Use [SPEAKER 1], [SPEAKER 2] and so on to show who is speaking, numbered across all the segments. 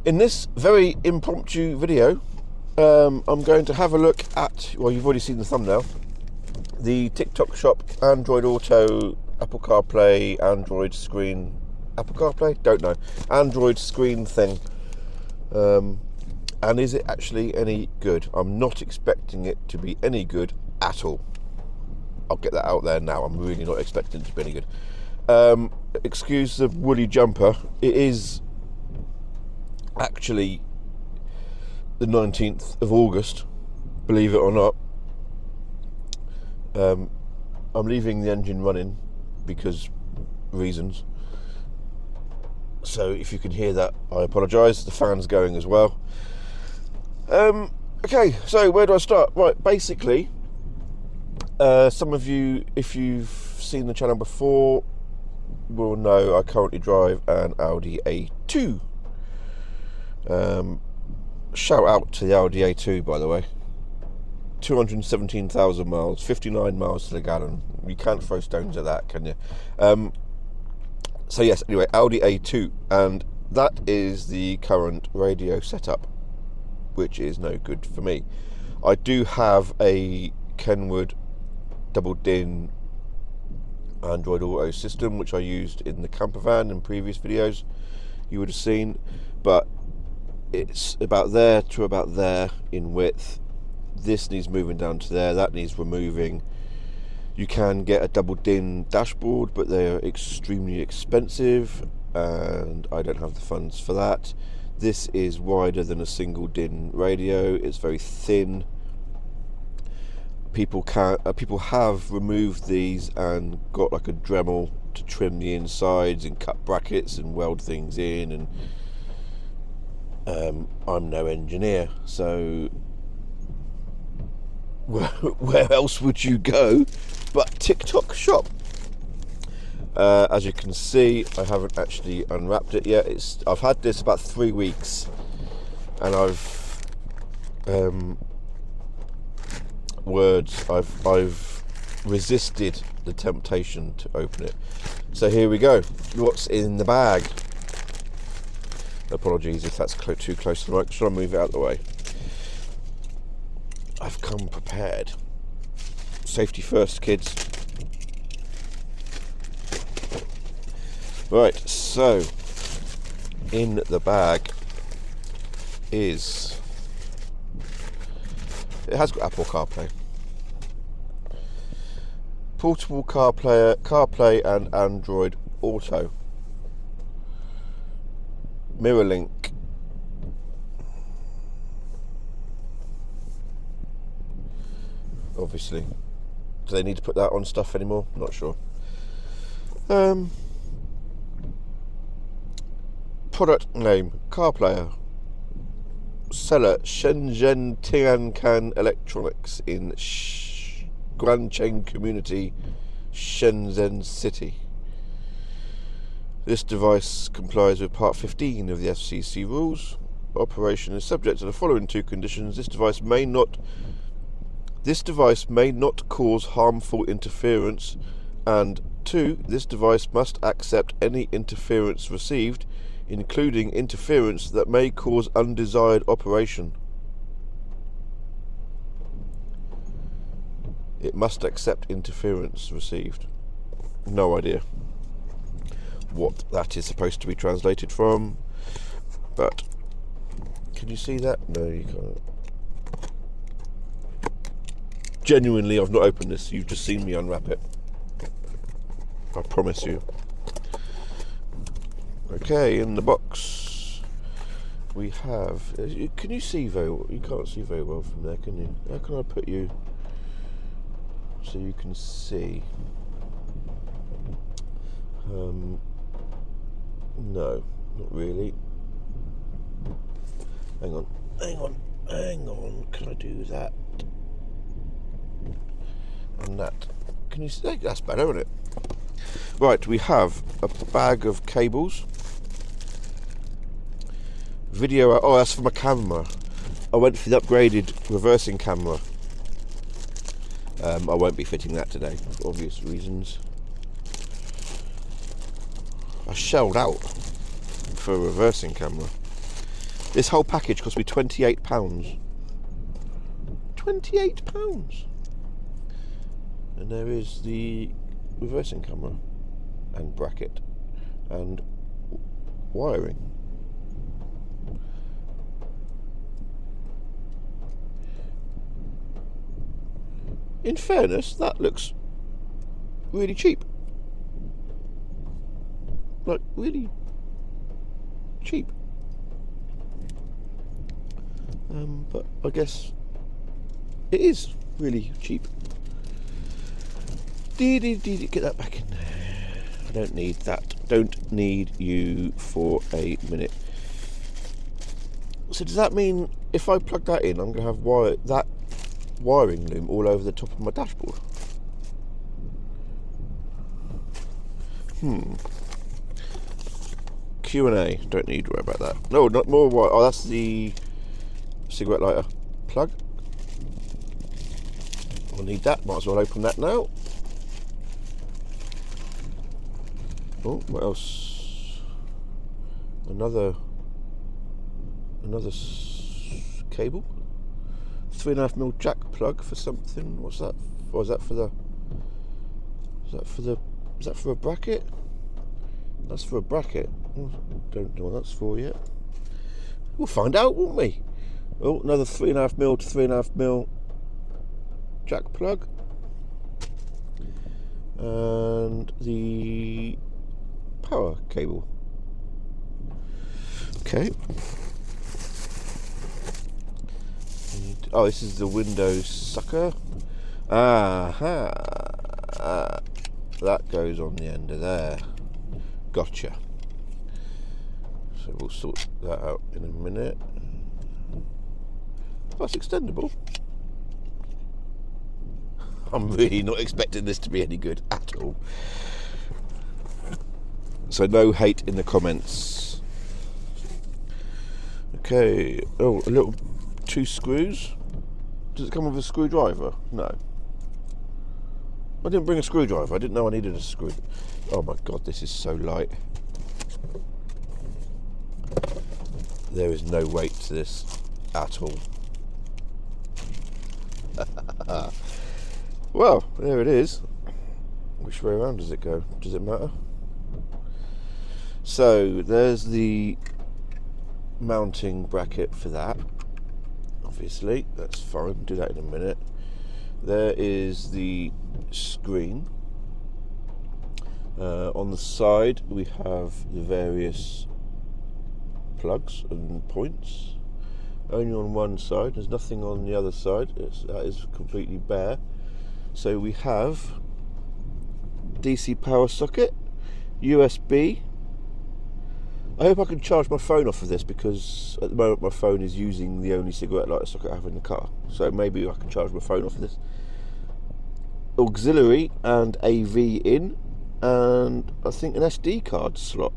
[SPEAKER 1] In this very impromptu video, I'm going to have a look at, well, you've already seen the thumbnail, the TikTok Shop Android Auto, Apple CarPlay, Android screen, Apple CarPlay? Don't know. Android screen thing. And is it actually any good? I'm not expecting it to be any good at all. I'll get that out there now. I'm really not expecting it to be any good. Excuse the woolly jumper. It is actually the 19th of August, believe it or not. I'm leaving the engine running because reasons. So if you can hear that, I apologise. The fan's going as well. Okay, so where do I start? Right, basically, some of you, if you've seen the channel before, will know I currently drive an Audi A2. Shout out to the Audi A2, by the way. 217,000 miles, 59 miles to the gallon. You can't throw stones at that, can you? So yes, anyway, Audi A2, and that is the current radio setup, which is no good for me. I do have a Kenwood double DIN Android Auto system, which I used in the camper van in previous videos you would have seen, but it's about there to about there in width. This needs moving down to there, that needs removing. You can get a double DIN dashboard, but they're extremely expensive and I don't have the funds for that. This is wider than a single DIN radio. It's very thin. People have removed these and got like a Dremel to trim the insides and cut brackets and weld things in, and I'm no engineer, so where else would you go but TikTok Shop? As you can see, I haven't actually unwrapped it yet. I've had this about 3 weeks, and I've resisted the temptation to open it. So here we go. What's in the bag? Apologies if that's too close to the mic. Should I move it out of the way? I've come prepared. Safety first, kids. Right, so in the bag is, it has got Apple CarPlay, portable CarPlay and Android Auto, MirrorLink, obviously. Do they need to put that on stuff anymore? Not sure. Product name, CarPlayer. Seller, Shenzhen Tiancan Electronics in Guancheng Community, Shenzhen City. This device complies with Part 15 of the FCC rules. Operation is subject to the following two conditions. This device may not cause harmful interference, and 2, this device must accept any interference received, including interference that may cause undesired operation. It must accept interference received. No idea what that is supposed to be translated from, but can you see that? No, you can't. Genuinely, I've not opened this. You've just seen me unwrap it. I promise you. Okay, in the box we have. Can you see very well? You can't see very well from there, can you? How can I put you so you can see? No, not really. Hang on. Can I do that? And that. Can you see? That's better, isn't it? Right, we have a bag of cables. Video. Oh, that's for my camera. I went for the upgraded reversing camera. I won't be fitting that today for obvious reasons. I shelled out for a reversing camera. This whole package cost me £28. £28. And there is the reversing camera and bracket and wiring. In fairness, that looks really cheap. Like, really cheap. But I guess it is really cheap. Get that back in there. I don't need that. Don't need you for a minute. So does that mean if I plug that in, I'm going to have that wiring loom all over the top of my dashboard? Q&A. Don't need to worry about that. No, not more wire. Oh, that's the cigarette lighter plug. I'll need that. Might as well open that now. Oh, what else? Another cable. 3.5mm jack plug for something. What's that? Or is that for the? Is that for a bracket? That's for a bracket. Don't know what that's for yet. We'll find out, won't we? Oh, another 3.5mm to 3.5mm jack plug, and the power cable. Okay. Oh, this is the Windows sucker. Aha. That goes on the end of there. Gotcha. So we'll sort that out in a minute. Oh, it's extendable. I'm really not expecting this to be any good at all. So no hate in the comments. Okay. Oh, a little 2 screws. Does it come with a screwdriver? No. I didn't bring a screwdriver. I didn't know I needed a screw. Oh my god, this is so light. There is no weight to this at all. Well, there it is. Which way around does it go? Does it matter? So there's the mounting bracket for that. Obviously, that's fine. We'll do that in a minute. There is the screen. On the side we have the various plugs and points. Only on one side. There's nothing on the other side. That is completely bare. So we have DC power socket, USB. I hope I can charge my phone off of this, because at the moment my phone is using the only cigarette lighter socket I have in the car. So maybe I can charge my phone off of this. Auxiliary and AV in, and I think an SD card slot.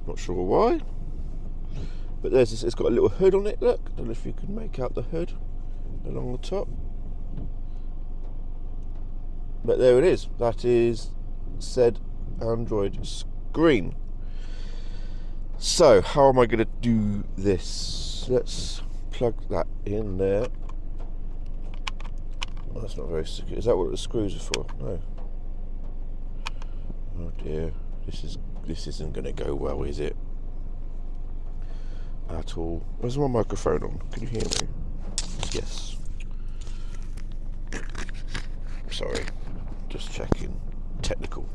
[SPEAKER 1] Not sure why, but there's this. It's got a little hood on it. Look, I don't know if you can make out the hood along the top, but there it is. That is said Android screen. So how am I going to do this? Let's plug that in there. Oh, that's not very secure. Is that what the screws are for? No. Oh dear, this isn't going to go well, is it? At all. Where's my microphone on? Can you hear me? Yes. Sorry, just checking. Technical.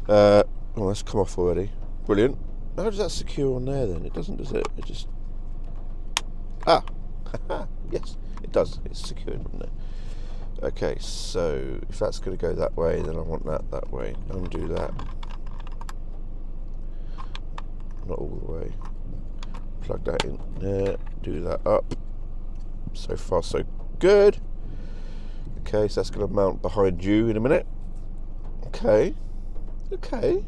[SPEAKER 1] Oh, that's come off already. Brilliant. How does that secure on there then? It doesn't, does it? It just... Ah! Yes, it does. It's secured on there. Okay, so if that's going to go that way, then I want that way. Undo that. Not all the way. Plug that in there. Do that up. So far, so good. Okay, so that's going to mount behind you in a minute. Okay. Okay.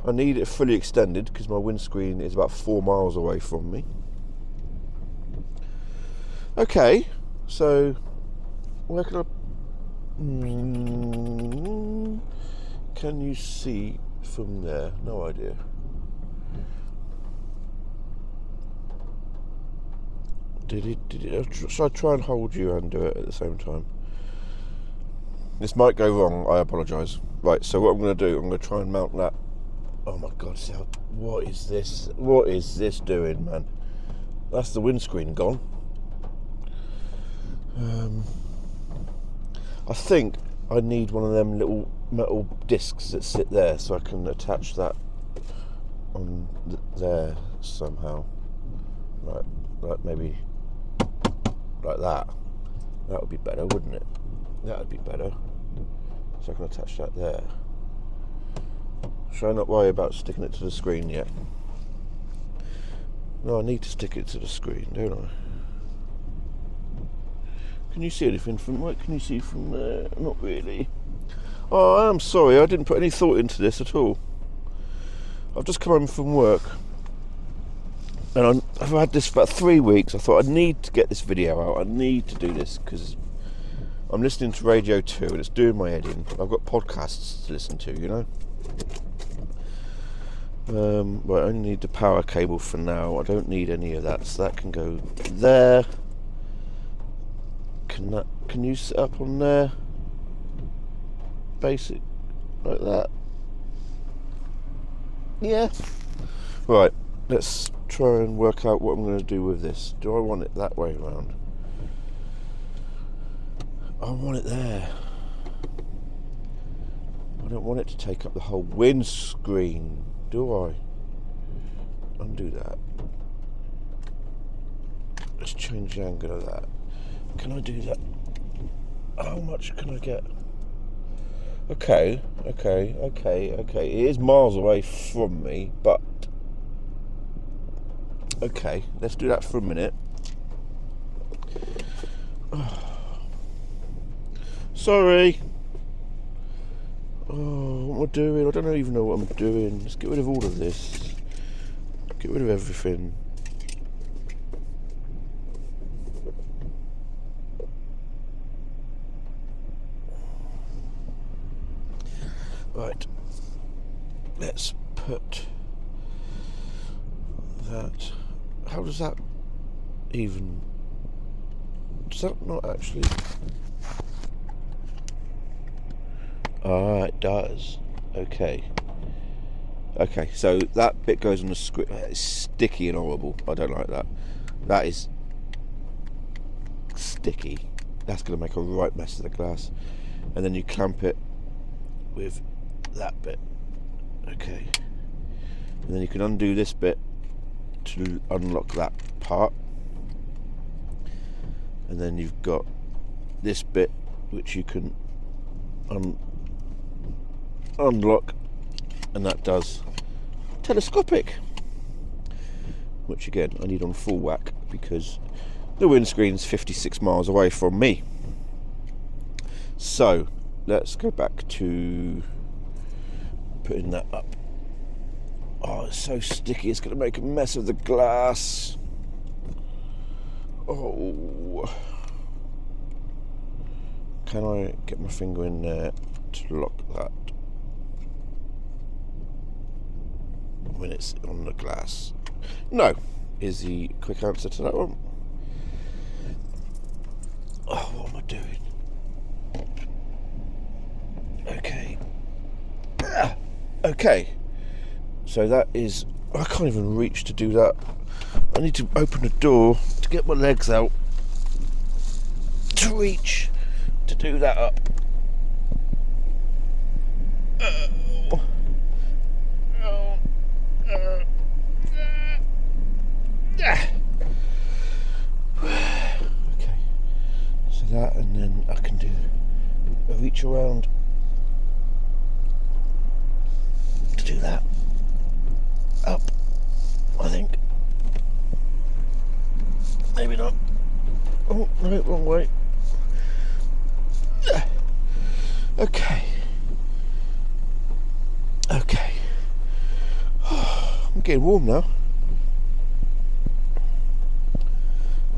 [SPEAKER 1] I need it fully extended because my windscreen is about 4 miles away from me. Okay, so where can I... Can you see from there? No idea. Did it? Should I try and hold you and do it at the same time? This might go wrong, I apologise. Right, so what I'm going to do, I'm going to try and mount that. Oh my god, what is this? What is this doing, man? That's the windscreen gone. I think I need one of them little metal discs that sit there so I can attach that on there somehow. Like maybe like that. That would be better, wouldn't it? That would be better. So I can attach that there. Should I not worry about sticking it to the screen yet? No, I need to stick it to the screen, don't I? Can you see anything from... What can you see from there? Not really. Oh, I am sorry, I didn't put any thought into this at all. I've just come home from work. And I've had this for about 3 weeks. I thought I need to get this video out. I need to do this because I'm listening to Radio 2 and it's doing my head in. I've got podcasts to listen to, you know. Well, I only need the power cable for now. I don't need any of that, so that can go there. Can you sit up on there? Basic, like that. Yeah. Right, let's try and work out what I'm going to do with this. Do I want it that way around? I want it there. I don't want it to take up the whole windscreen, do I? Undo that. Let's change the angle of that. Can I do that? How much can I get? Okay. It is miles away from me, but okay, let's do that for a minute. Sorry. Oh, what am I doing? I don't even know what I'm doing. Let's get rid of all of this. Get rid of everything. Right. Let's put that. How does that even... Does that not actually... Ah, it does. Okay. Okay, so that bit goes on the screen. It's sticky and horrible. I don't like that. That is sticky. That's going to make a right mess of the glass. And then you clamp it with that bit. Okay. And then you can undo this bit to unlock that part. And then you've got this bit which you can unlock, and that does telescopic, which again I need on full whack because the windscreen's 56 miles away from me. So let's go back to putting that up. Oh, it's so sticky, it's going to make a mess of the glass. Oh, can I get my finger in there to lock that when it's on the glass? No, is the quick answer to that one. Oh, what am I doing? Okay. Okay. So that is... I can't even reach to do that. I need to open the door to get my legs out to reach to do that up. Okay, so that, and then I can do a reach around to do that up, I think. Maybe not. Oh no, wrong way. Okay. Okay. I'm getting warm now.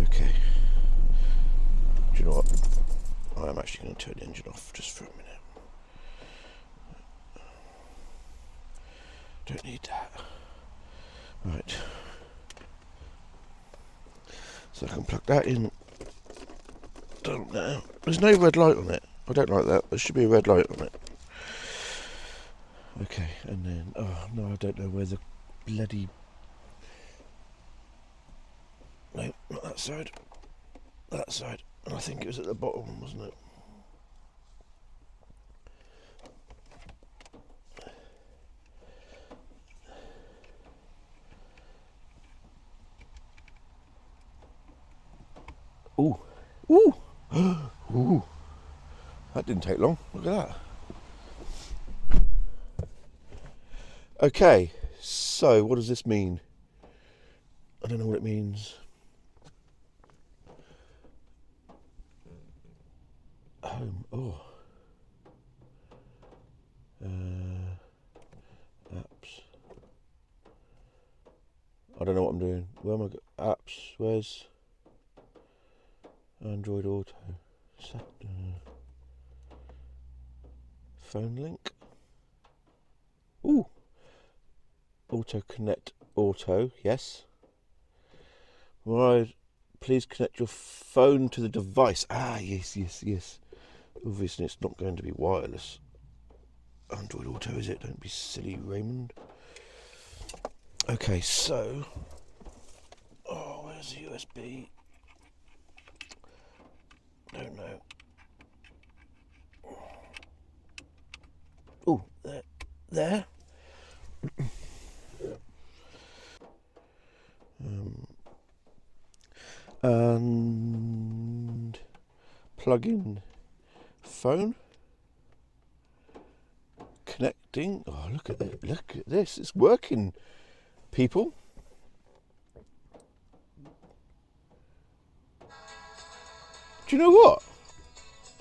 [SPEAKER 1] Okay. Do you know what? I'm actually going to turn the engine off just for a minute. Don't need that. Right. So I can plug that in. Don't know. There's no red light on it. I don't like that. There should be a red light on it. Okay, and then... Oh, no, I don't know where the bloody... No, not that side. That side. And I think it was at the bottom, wasn't it? Ooh. Ooh. Ooh. That didn't take long. Look at that. Okay. So, what does this mean? I don't know what it means. Home. Oh. Apps. I don't know what I'm doing. Where am I? Apps. Where's Android Auto? Phone link. Ooh. Auto connect. Auto. Yes. Right. Please connect your phone to the device. Ah, yes. Obviously, it's not going to be wireless. Android Auto, is it? Don't be silly, Raymond. Okay, so... Oh, where's the USB? Don't know. Oh, there. And plug in phone. Connecting. Oh, look at it. Look at this. It's working, people. Do you know what?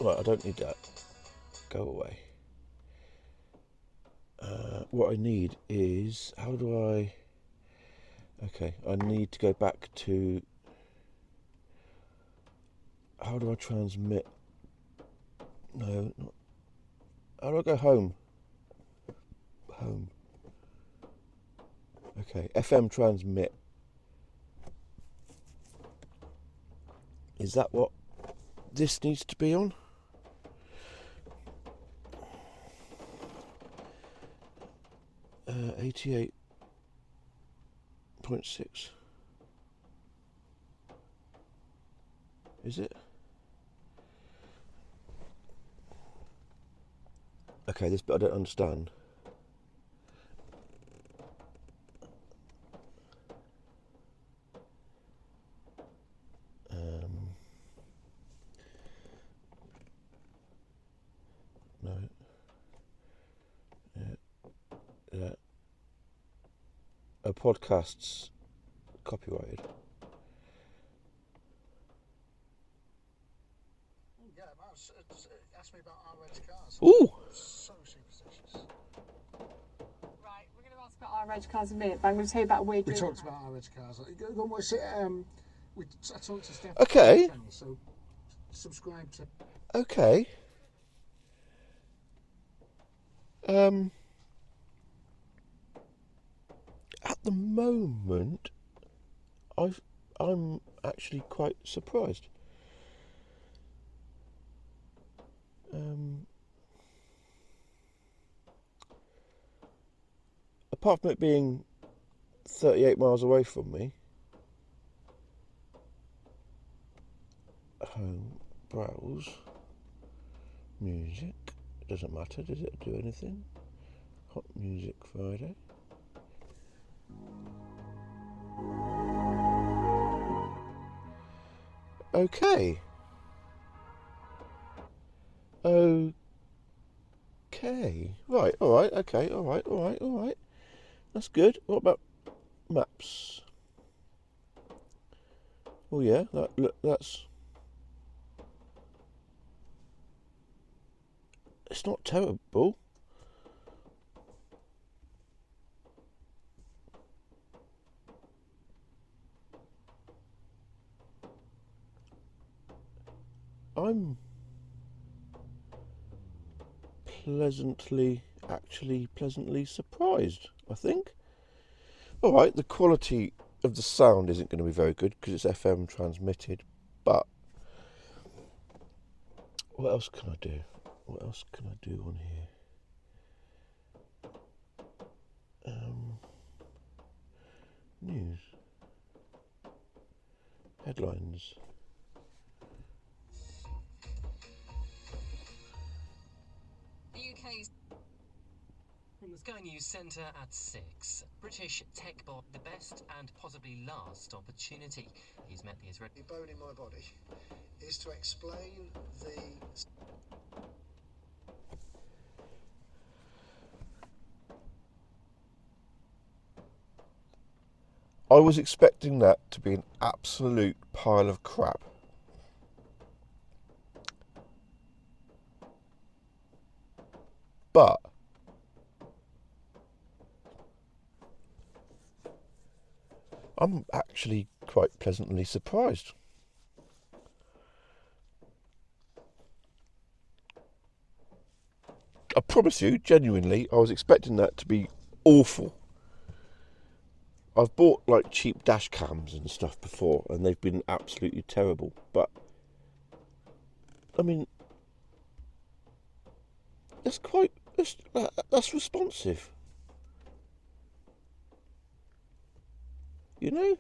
[SPEAKER 1] Right, I don't need that. Go away. What I need is... How do I... Okay, I need to go back to... How do I transmit? No, not... How do I go home? Home. Okay, FM transmit. Is that what this needs to be on? Uh, 88.6. Is it? Okay, this bit I don't understand. No. Yeah. Podcasts copyrighted.
[SPEAKER 2] Yeah, ask me about our red cars.
[SPEAKER 1] Ooh!
[SPEAKER 2] So superstitious.
[SPEAKER 3] Right, we're going to ask about our reg cars in a minute, but I'm going to tell you about a weird
[SPEAKER 2] We
[SPEAKER 3] dream.
[SPEAKER 2] talked about our red cars. Go and watch it. I talked to Steph.
[SPEAKER 1] Okay.
[SPEAKER 2] Channel, so subscribe to.
[SPEAKER 1] Okay. At the moment, I'm actually quite surprised. Apart from it being 38 miles away from me, home, browse, music, doesn't matter, does it do anything? Hot Music Friday. Okay. Right, alright, okay, alright. That's good. What about maps? Oh yeah, that's... It's not terrible. I'm pleasantly surprised, I think. All right, the quality of the sound isn't going to be very good because it's FM transmitted, but what else can I do? What else can I do on here? News. Headlines.
[SPEAKER 4] The UK's from the Sky News Centre at 6. British tech bot, the best and possibly last opportunity. He's met the Israeli.
[SPEAKER 2] The bone in my body is to explain the.
[SPEAKER 1] I was expecting that to be an absolute pile of crap. But I'm actually quite pleasantly surprised. I promise you, genuinely, I was expecting that to be awful. I've bought like cheap dash cams and stuff before, and they've been absolutely terrible. But I mean, that's responsive. You know?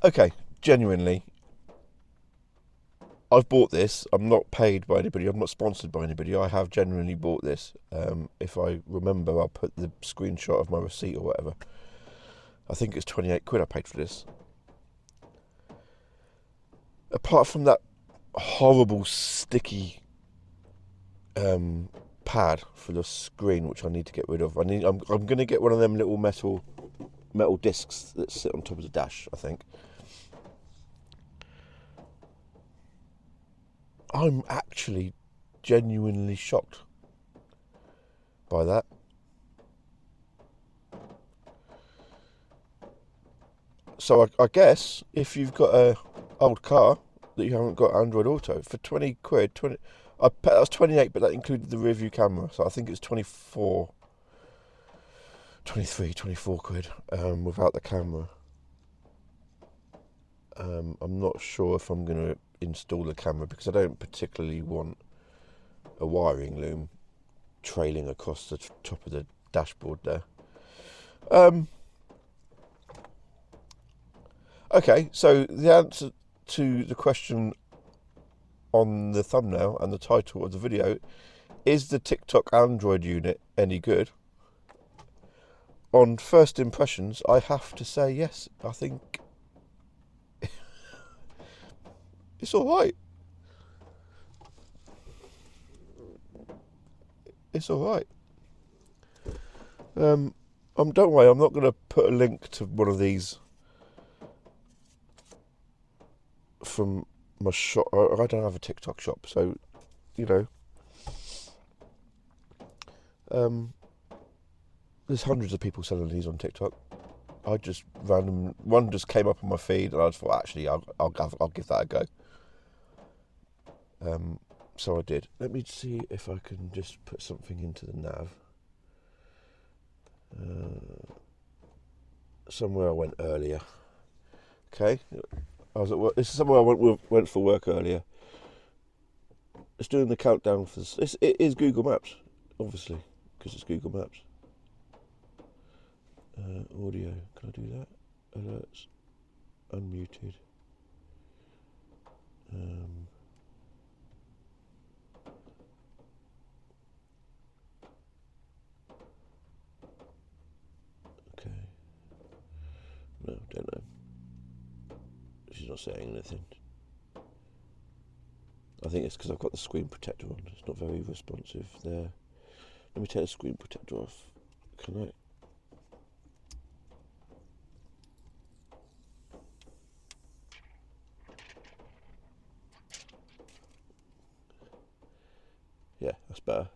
[SPEAKER 1] Okay, genuinely. I've bought this. I'm not paid by anybody. I'm not sponsored by anybody. I have genuinely bought this. If I remember, I'll put the screenshot of my receipt or whatever. I think it's 28 quid I paid for this. Apart from that horrible sticky pad for the screen, which I need to get rid of. I'm going to get one of them little metal discs that sit on top of the dash, I think. I'm actually genuinely shocked by that. So I guess if you've got a old car that you haven't got Android Auto, for 20 quid, that was 28, but that included the rear view camera, so I think it's 24 quid without the camera. I'm not sure if I'm going to install the camera because I don't particularly want a wiring loom trailing across the top of the dashboard there. Okay, so the answer to the question on the thumbnail and the title of the video, is the TikTok Android unit any good? On first impressions, I have to say yes. I think it's alright. It's alright. Don't worry, I'm not going to put a link to one of these from my shop. I don't have a TikTok shop, so, you know. There's hundreds of people selling these on TikTok. I just one just came up on my feed, and I just thought, actually, I'll give that a go. So I did. Let me see if I can just put something into the nav. Somewhere I went earlier. Okay, I was at work. This is somewhere I went for work earlier. It's doing the countdown for this. It is Google Maps, obviously, because it's Google Maps. Audio. Can I do that? Alerts. Unmuted. Okay. No, don't know. She's not saying anything. I think it's because I've got the screen protector on. It's not very responsive there. Let me take the screen protector off. Can I? Yeah, that's better.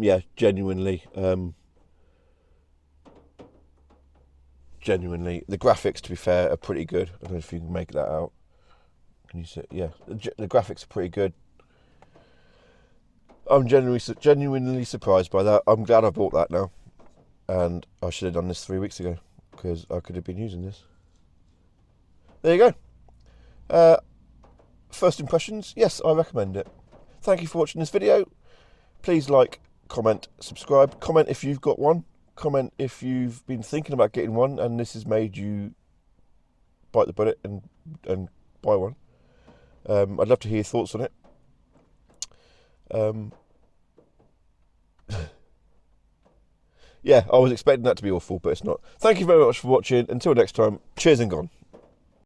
[SPEAKER 1] Yeah, genuinely. genuinely. The graphics, to be fair, are pretty good. I don't know if you can make that out. Can you see? Yeah, the graphics are pretty good. I'm genuinely surprised by that. I'm glad I bought that now, and I should have done this 3 weeks ago because I could have been using this. There you go. First impressions, yes, I recommend it. Thank you for watching this video. Please like, comment, subscribe. Comment if you've got one. Comment if you've been thinking about getting one and this has made you bite the bullet and buy one. I'd love to hear your thoughts on it. Yeah, I was expecting that to be awful, but it's not. Thank you very much for watching. Until next time, cheers and gone.